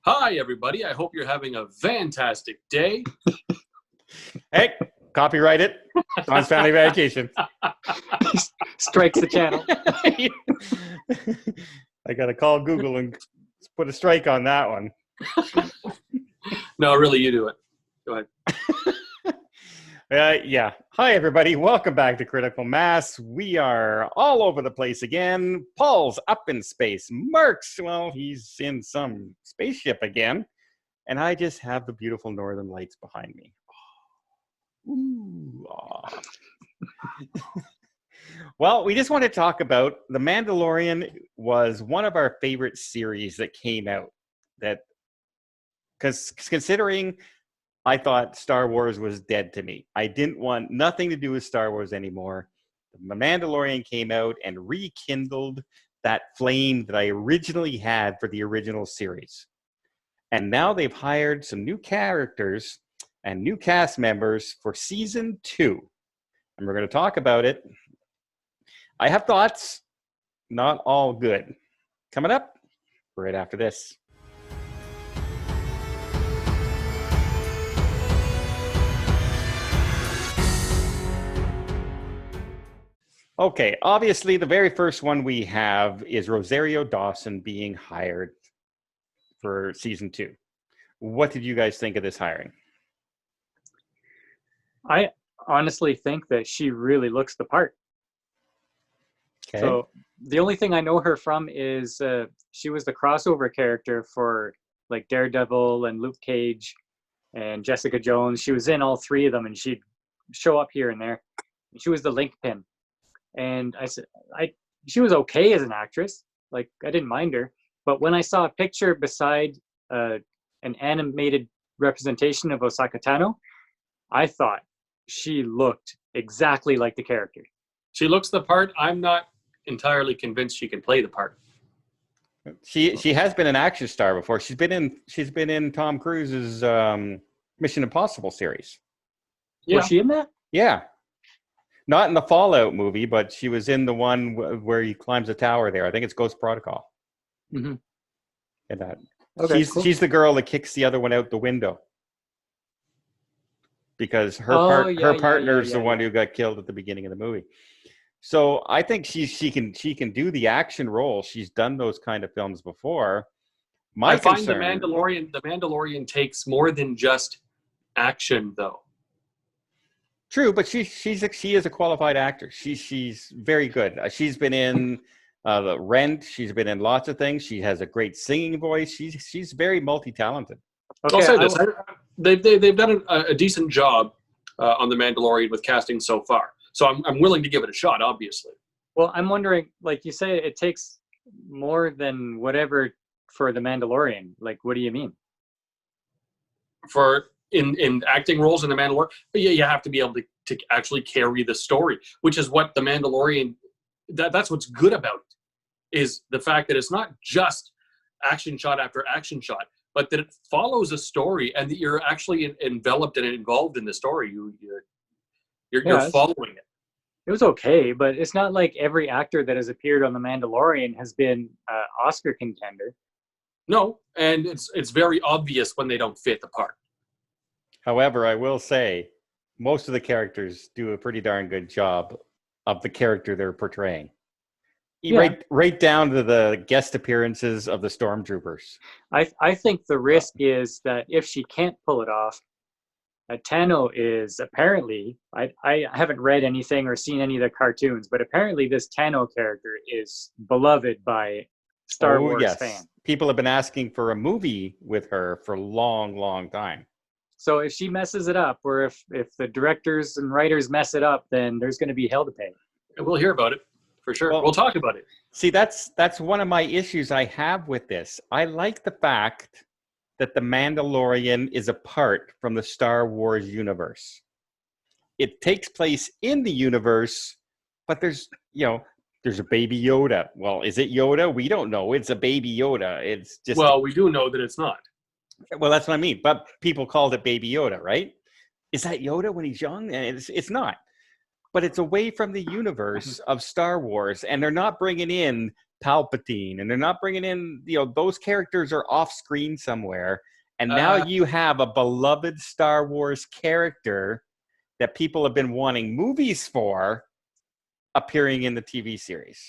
Hi, everybody. I hope you're having a fantastic day. Hey, copyright it. Don's family vacation. Strikes the channel. I got to call Google and put a strike on that one. No, really, you do it. Go ahead. Yeah. Hi, everybody. Welcome back to Critical Mass. We are all over the place again. Paul's up in space. Mark's, well, he's in some spaceship again. And I just have the beautiful northern lights behind me. Ooh, Well, we just want to talk about The Mandalorian was one of our favorite series that came out. That, because considering I thought Star Wars was dead to me. I didn't want nothing to do with Star Wars anymore. The Mandalorian came out and rekindled that flame that I originally had for the original series. And now they've hired some new characters and new cast members for season 2. And we're going to talk about it. I have thoughts, not all good. Coming up right after this. Okay, obviously the very first one we have is Rosario Dawson being hired for season 2. What did you guys think of this hiring? I honestly think that she really looks the part. Okay. So the only thing I know her from is she was the crossover character for like Daredevil and Luke Cage and Jessica Jones. She was in all 3 of them, and she'd show up here and there. She was the linchpin. And I said, she was okay as an actress. Like, I didn't mind her. But when I saw a picture beside an animated representation of Osaka Tano, I thought she looked exactly like the character. She looks the part. I'm not entirely convinced she can play the part. She has been an action star before. She's been in Tom Cruise's Mission Impossible series. Yeah. Was she in that? Yeah. Not in the Fallout movie, but she was in the one where he climbs a tower there. I think it's Ghost Protocol. Mm-hmm. And that. Okay, she's the girl that kicks the other one out the window. Because her partner's the one who got killed at the beginning of the movie. So I think she can do the action role. She's done those kind of films before. I find the Mandalorian takes more than just action, though. True, but she is a qualified actor. She's very good. She's been in the Rent. She's been in lots of things. She has a great singing voice. She's very multi-talented. Okay, I'll say this: they've done a decent job on the Mandalorian with casting so far. So I'm willing to give it a shot, obviously. Well, I'm wondering, like you say, it takes more than whatever for the Mandalorian. Like, what do you mean? For in acting roles in the Mandalorian, you have to be able to actually carry the story, which is what the Mandalorian. That's what's good about it, is the fact that it's not just action shot after action shot, but that it follows a story and that you're actually enveloped and involved in the story. You're following it. It was okay, but it's not like every actor that has appeared on The Mandalorian has been an Oscar contender. No, and it's very obvious when they don't fit the part. However, I will say most of the characters do a pretty darn good job of the character they're portraying. Yeah. Right down to the guest appearances of the stormtroopers. I think the risk is that if she can't pull it off, Tano is apparently, I haven't read anything or seen any of the cartoons, but apparently this Tano character is beloved by Star Wars fans. People have been asking for a movie with her for a long, long time. So if she messes it up, or if the directors and writers mess it up, then there's going to be hell to pay. We'll hear about it, for sure. We'll talk about it. See, that's one of my issues I have with this. I like the fact that the Mandalorian is apart from the Star Wars universe. It takes place in the universe, but there's a baby Yoda. Well, is it Yoda? We don't know. It's a baby Yoda. It's just... Well, we do know that it's not. Well, that's what I mean. But people called it baby Yoda, right? Is that Yoda when he's young? And it's not. But it's away from the universe of Star Wars, and they're not bringing in Palpatine, and they're not bringing in, those characters are off screen somewhere. And now you have a beloved Star Wars character that people have been wanting movies for appearing in the TV series.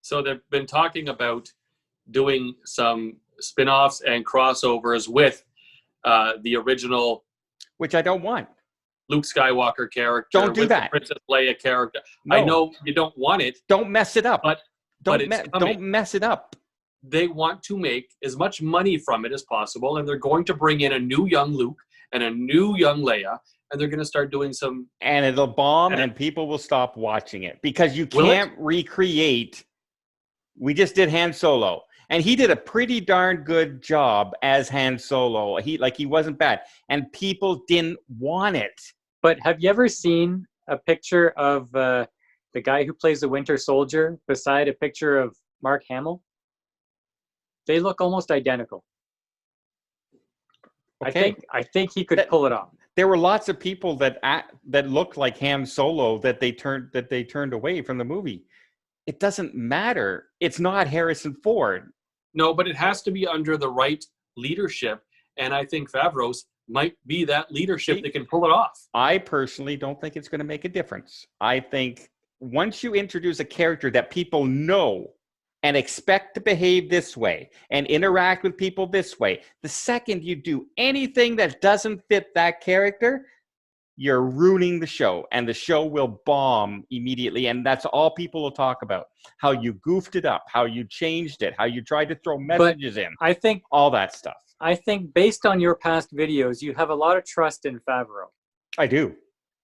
So they've been talking about doing some spin-offs and crossovers with the original, which I don't want. Luke Skywalker character. Don't do with that. The Princess Leia character. No. I know you don't want it. Don't mess it up. But don't mess it up. They want to make as much money from it as possible, and they're going to bring in a new young Luke and a new young Leia, and they're going to start doing some... And it'll bomb, and people will stop watching it because you can't recreate... We just did Han Solo, and he did a pretty darn good job as Han Solo. He wasn't bad, and people didn't want it. But have you ever seen a picture of the guy who plays the Winter Soldier beside a picture of Mark Hamill? They look almost identical. Okay. I think he could pull it off. There were lots of people that looked like Han Solo that they turned away from the movie. It doesn't matter. It's not Harrison Ford. No, but it has to be under the right leadership, and I think Favreau's might be that leadership that can pull it off. I personally don't think it's going to make a difference. I think once you introduce a character that people know and expect to behave this way and interact with people this way, the second you do anything that doesn't fit that character, you're ruining the show, and the show will bomb immediately. And that's all people will talk about: how you goofed it up, how you changed it, how you tried to throw messages in. I think all that stuff. I think based on your past videos, you have a lot of trust in Favreau. I do.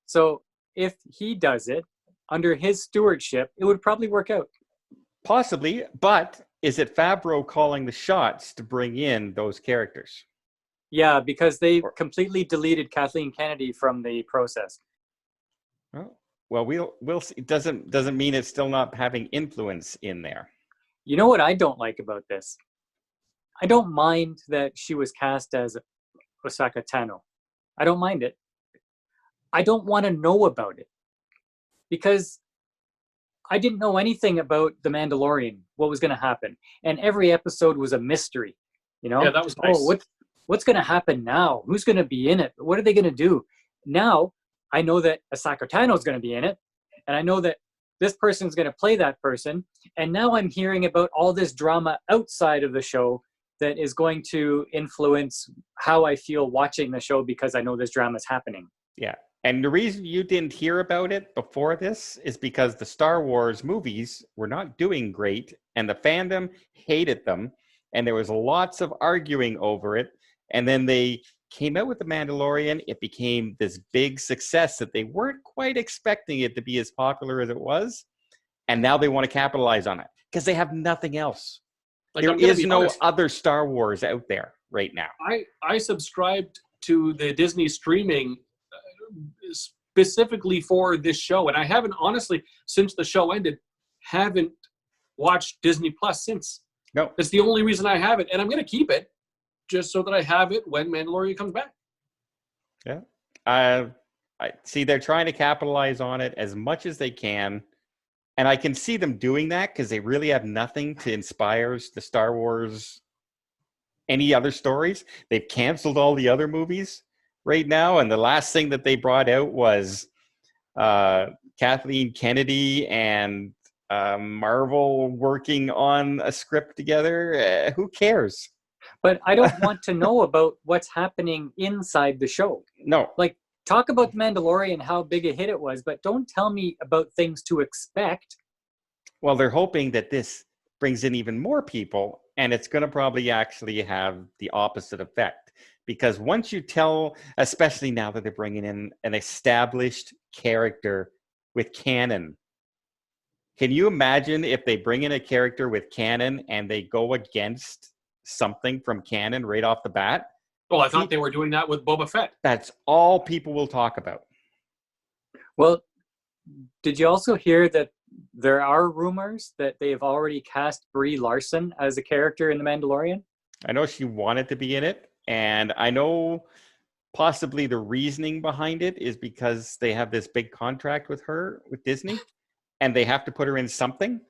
So if he does it under his stewardship, it would probably work out. Possibly, but is it Favreau calling the shots to bring in those characters? Yeah, because they completely deleted Kathleen Kennedy from the process. Well, we'll see. It doesn't mean it's still not having influence in there. You know what I don't like about this? I don't mind that she was cast as Osaka Tano. I don't mind it. I don't want to know about it because I didn't know anything about The Mandalorian, what was going to happen. And every episode was a mystery, Yeah, that was nice. Oh, what's going to happen now? Who's going to be in it? What are they going to do? Now, I know that Asako Tano is going to be in it, and I know that this person's going to play that person. And now I'm hearing about all this drama outside of the show that is going to influence how I feel watching the show because I know this drama is happening. Yeah. And the reason you didn't hear about it before this is because the Star Wars movies were not doing great, and the fandom hated them, and there was lots of arguing over it. And then they came out with The Mandalorian. It became this big success that they weren't quite expecting it to be as popular as it was. And now they want to capitalize on it because they have nothing else. There is no other Star Wars out there right now. I subscribed to the Disney streaming specifically for this show, and I haven't, honestly, since the show ended, haven't watched Disney Plus since. No. It's the only reason I have it, and I'm going to keep it just so that I have it when Mandalorian comes back. Yeah. I see they're trying to capitalize on it as much as they can. And I can see them doing that because they really have nothing to inspire the Star Wars, any other stories. They've canceled all the other movies right now. And the last thing that they brought out was Kathleen Kennedy and Marvel working on a script together. Who cares? But I don't want to know about what's happening inside the show. No. Like, talk about The Mandalorian, how big a hit it was, but don't tell me about things to expect. Well, they're hoping that this brings in even more people, and it's going to probably actually have the opposite effect. Because once you tell, especially now that they're bringing in an established character with canon, can you imagine if they bring in a character with canon and they go against something from canon right off the bat? Well, I thought they were doing that with Boba Fett. That's all people will talk about. Well, did you also hear that there are rumors that they've already cast Brie Larson as a character in The Mandalorian? I know she wanted to be in it, and I know possibly the reasoning behind it is because they have this big contract with her, with Disney, and they have to put her in something.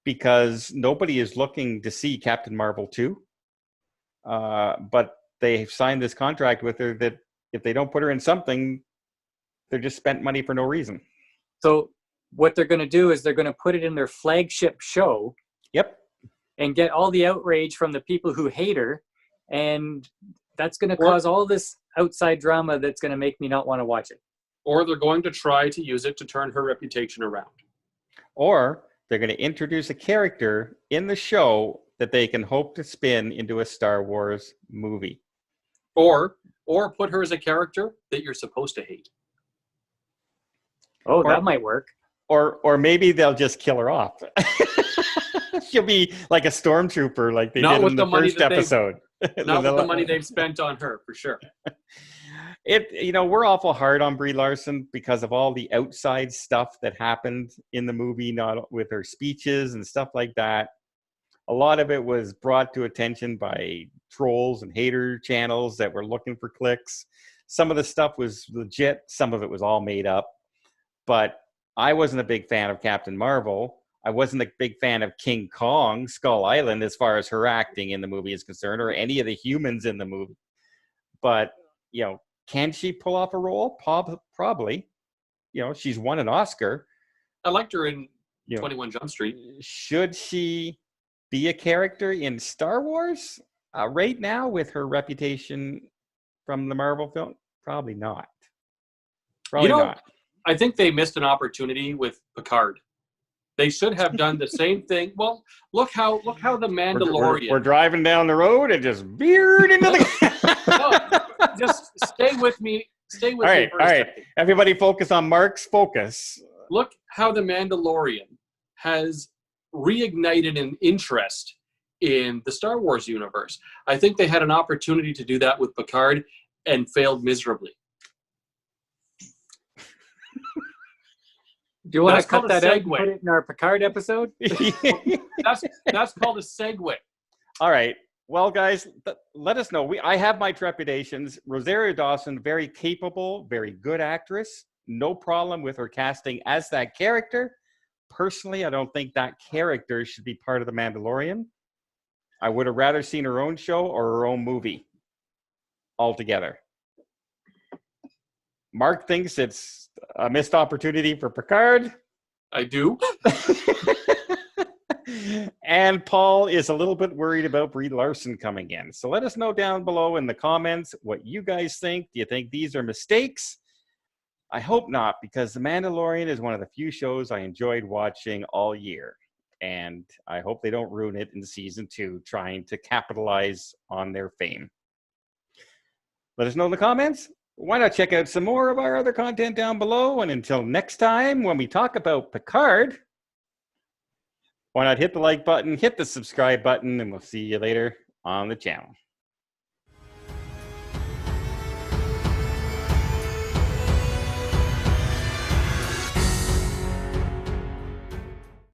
because nobody is looking to see Captain Marvel 2. But they've signed this contract with her that if they don't put her in something, they're just spent money for no reason. So what they're going to do is they're going to put it in their flagship show. Yep. And get all the outrage from the people who hate her. And that's going to cause all this outside drama that's going to make me not want to watch it. Or they're going to try to use it to turn her reputation around. Or they're going to introduce a character in the show that they can hope to spin into a Star Wars movie. Or put her as a character that you're supposed to hate. Oh, that might work. Or maybe they'll just kill her off. She'll be like a stormtrooper, like they did in the first episode. Not with the money they've spent on her, for sure. We're awful hard on Brie Larson because of all the outside stuff that happened in the movie, not with her speeches and stuff like that. A lot of it was brought to attention by trolls and hater channels that were looking for clicks. Some of the stuff was legit. Some of it was all made up. But I wasn't a big fan of Captain Marvel. I wasn't a big fan of King Kong, Skull Island, as far as her acting in the movie is concerned, or any of the humans in the movie. But, can she pull off a role? Probably. She's won an Oscar. I liked her in 21 Jump Street. Should she be a character in Star Wars right now with her reputation from the Marvel film? Probably not. Probably not. I think they missed an opportunity with Picard. They should have done the same thing. Well, look how the Mandalorian. We're driving down the road and just veered into the. No, just stay with me. Stay with me for a second. Everybody focus on Mark's focus. Look how the Mandalorian has reignited an interest in the Star Wars universe. I think they had an opportunity to do that with Picard and failed miserably. Do you want to cut that out and put it in our Picard episode? That's called a segue. All right. Well, guys, let us know. I have my trepidations. Rosario Dawson, very capable, very good actress. No problem with her casting as that character. Personally, I don't think that character should be part of The Mandalorian. I would have rather seen her own show or her own movie altogether. Mark thinks it's a missed opportunity for Picard. I do. And Paul is a little bit worried about Brie Larson coming in. So let us know down below in the comments what you guys think. Do you think these are mistakes? I hope not, because The Mandalorian is one of the few shows I enjoyed watching all year. And I hope they don't ruin it in season 2, trying to capitalize on their fame. Let us know in the comments. Why not check out some more of our other content down below? And until next time, when we talk about Picard, why not hit the like button, hit the subscribe button, and we'll see you later on the channel.